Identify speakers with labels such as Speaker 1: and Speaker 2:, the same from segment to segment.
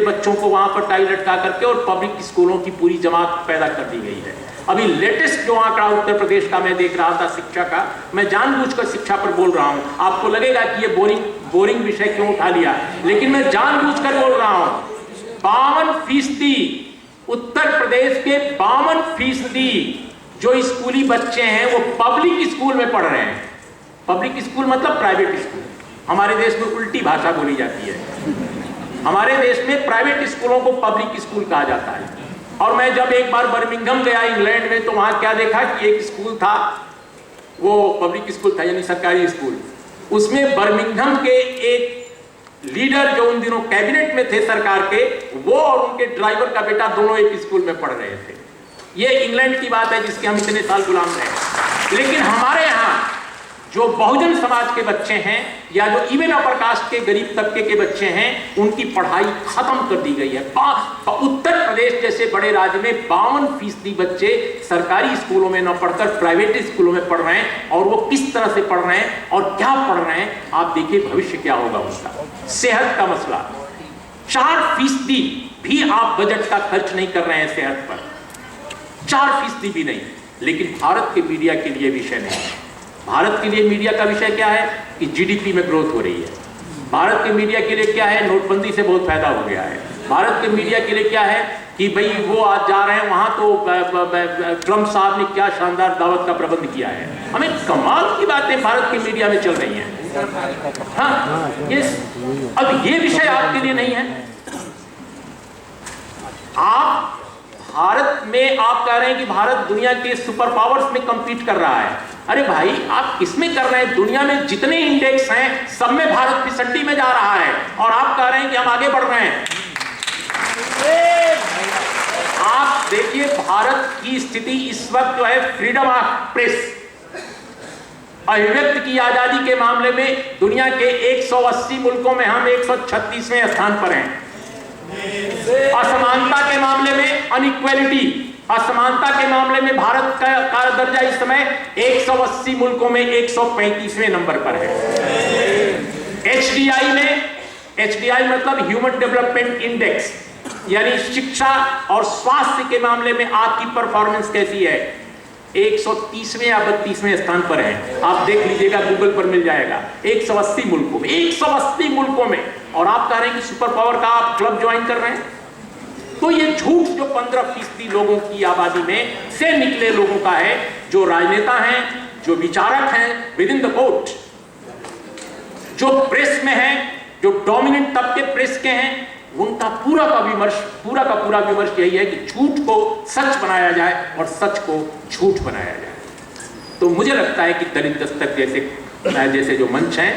Speaker 1: बच्चों को वहां पर टाई लटका करके और पब्लिक स्कूलों की पूरी जमात पैदा कर दी गई है। अभी लेटेस्ट जो आंकड़ा उत्तर प्रदेश का मैं देख रहा था शिक्षा का, मैं जानबूझकर शिक्षा पर बोल रहा हूं, आपको लगेगा कि ये बोरिंग विषय क्यों उठा लिया, लेकिन मैं जानबूझकर बोल रहा हूं। 52% उत्तर प्रदेश के 52% जो स्कूली बच्चे हैं वो पब्लिक स्कूल में पढ़ रहे हैं। पब्लिक स्कूल मतलब प्राइवेट स्कूल। हमारे देश में उल्टी भाषा बोली जाती है। हमारे देश में प्राइवेट स्कूलों को पब्लिक स्कूल कहा जाता है। और मैं जब एक बार बर्मिंघम गया इंग्लैंड में, तो वहां क्या देखा कि एक स्कूल था, वो पब्लिक स्कूल था यानी सरकारी स्कूल। उसमें बर्मिंघम के एक लीडर जो उन दिनों कैबिनेट में थे सरकार के, वो और उनके ड्राइवर का बेटा दोनों एक स्कूल में पढ़ रहे थे। ये इंग्लैंड की बात है जिसके हम इतने साल गुलाम रहे। लेकिन हमारे यहाँ जो बहुजन समाज के बच्चे हैं या जो इवन अपर कास्ट के गरीब तबके के बच्चे हैं, उनकी पढ़ाई खत्म कर दी गई है। उत्तर प्रदेश जैसे बड़े राज्य में 52% बच्चे सरकारी स्कूलों में न पढ़कर प्राइवेट स्कूलों में पढ़ रहे हैं। और वो किस तरह से पढ़ रहे हैं और क्या पढ़ रहे हैं, आप देखिए भविष्य क्या होगा उसका। सेहत का मसला, 4% भी आप बजट का खर्च नहीं कर रहे हैं सेहत पर, 4% भी नहीं। लेकिन भारत के मीडिया के लिए विषय नहीं है। भारत के लिए मीडिया का विषय क्या है कि जीडीपी में ग्रोथ हो रही है। भारत के मीडिया के लिए क्या है, नोटबंदी से बहुत फायदा हो गया है। भारत के मीडिया के लिए क्या है कि भाई वो आज जा रहे हैं वहां तो ट्रंप साहब ने क्या शानदार दावत का प्रबंध किया है। हमें कमाल की बातें भारत के मीडिया में चल रही हैं। हाँ, अब ये विषय आपके लिए नहीं है। आप भारत में आप कह रहे हैं कि भारत दुनिया के सुपर पावर्स में कंपीट कर रहा है। अरे भाई, आप किसमें कर रहे हैं? दुनिया में जितने इंडेक्स हैं सब में भारत फिसड्डी में जा रहा है और आप कह रहे हैं कि हम आगे बढ़ रहे हैं। आप देखिए भारत की स्थिति इस वक्त जो है, फ्रीडम ऑफ प्रेस, अभिव्यक्ति की आजादी के मामले में दुनिया के 180 मुल्कों में हम 136वें स्थान पर हैं। असमानता के मामले में, अनइक्वालिटी, असमानता के मामले में भारत का दर्जा इस समय 180 मुल्कों में 135वें नंबर पर है। HDI में, HDI मतलब ह्यूमन डेवलपमेंट इंडेक्स, यानी शिक्षा और स्वास्थ्य के मामले में आपकी परफॉर्मेंस कैसी है, 130वें या 32वें स्थान पर है। आप देख लीजिएगा, गूगल पर मिल जाएगा। 180 मुल्कों में, 180 मुल्कों में, और आप कह रहे हैं कि सुपर पावर का आप क्लब ज्वाइन कर रहे हैं। तो ये झूठ जो 15% लोगों की आबादी में से निकले लोगों का है, जो राजनेता हैं, जो विचारक हैं विद इन द कोर्ट, जो प्रेस में हैं, जो डोमिनेंट तबके प्रेस के हैं, उनका पूरा का पूरा विमर्श यही है कि झूठ को सच बनाया जाए और सच को झूठ बनाया जाए। तो मुझे लगता है कि दलित दस्तक जैसे जो मंच हैं,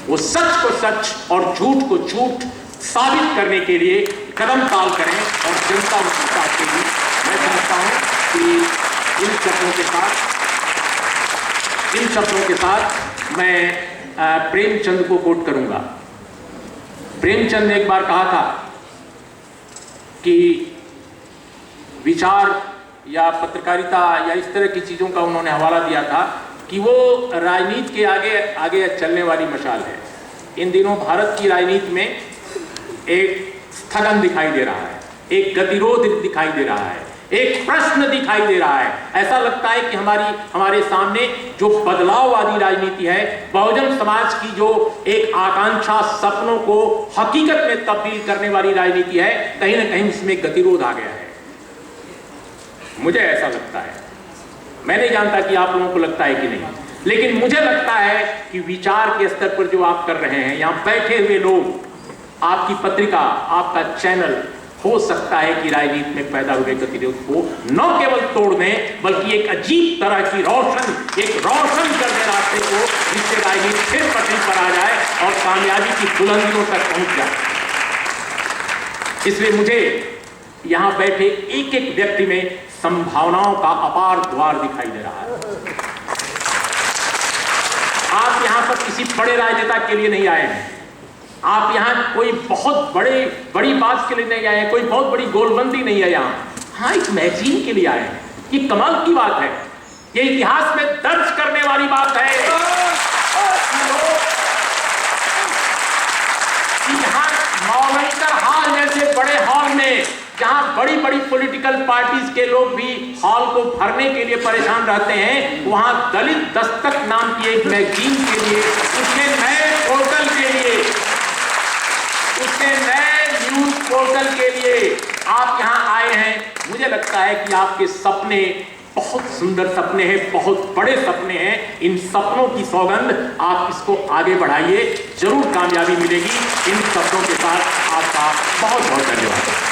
Speaker 1: वो सच को सच और झूठ को झूठ साबित करने के लिए कदम ताल करें और जनता उनकी चाहती है। मैं समझता हूं कि इन शब्दों के साथ मैं प्रेमचंद को कोट करूंगा। प्रेमचंद ने एक बार कहा था कि विचार या पत्रकारिता या इस तरह की चीजों का उन्होंने हवाला दिया था कि वो राजनीति के आगे चलने वाली मशाल है। इन दिनों भारत की राजनीति में एक स्थगन दिखाई दे रहा है, एक गतिरोध दिखाई दे रहा है, एक प्रश्न दिखाई दे रहा है। ऐसा लगता है कि हमारे सामने जो बदलाववादी राजनीति है, बहुजन समाज की जो एक आकांक्षा, सपनों को हकीकत में तब्दील करने वाली राजनीति है, कहीं ना कहीं उसमें गतिरोध आ गया है। मुझे ऐसा लगता है। मैं नहीं जानता कि आप लोगों को लगता है कि नहीं, लेकिन मुझे लगता है कि विचार के स्तर पर जो आप कर रहे हैं, यहाँ बैठे हुए लोग, आपकी पत्रिका, आपका चैनल, हो सकता है कि राजनीति में पैदा हुए गतिरोध को न केवल तोड़ दें, बल्कि एक अजीब तरह की रोशन कर दे रास्ते को, जिससे राजनीति फिर पटरी पर आ जाए और कामयाबी की बुलंदियों तक पहुंच जाए। इसलिए मुझे यहां बैठे एक एक व्यक्ति में संभावनाओं का अपार द्वार दिखाई दे रहा है। आप यहां पर किसी बड़े राजनेता के लिए नहीं आए हैं, आप यहाँ कोई बहुत बड़ी बात के लिए नहीं आए हैं, कोई बहुत बड़ी गोलबंदी नहीं है यहाँ। हाँ, एक मैगजीन के लिए आए हैं। ये कमाल की बात है, ये इतिहास में दर्ज करने वाली बात है कि यहाँ मौलवी हाल जैसे बड़े बड़ी पॉलिटिकल पार्टीज के लोग भी हॉल को भरने के लिए परेशान रहते हैं, वहां दलित दस्तक नाम की एक मैगजीन के लिए, उसके नए पोर्टल के लिए, उसके नए न्यूज पोर्टल के लिए आप यहां आए हैं। मुझे लगता है कि आपके सपने बहुत सुंदर सपने हैं, बहुत बड़े सपने हैं। इन सपनों की सौगंध आप इसको आगे बढ़ाइए, जरूर कामयाबी मिलेगी। इन सपनों के साथ आपका बहुत बहुत धन्यवाद।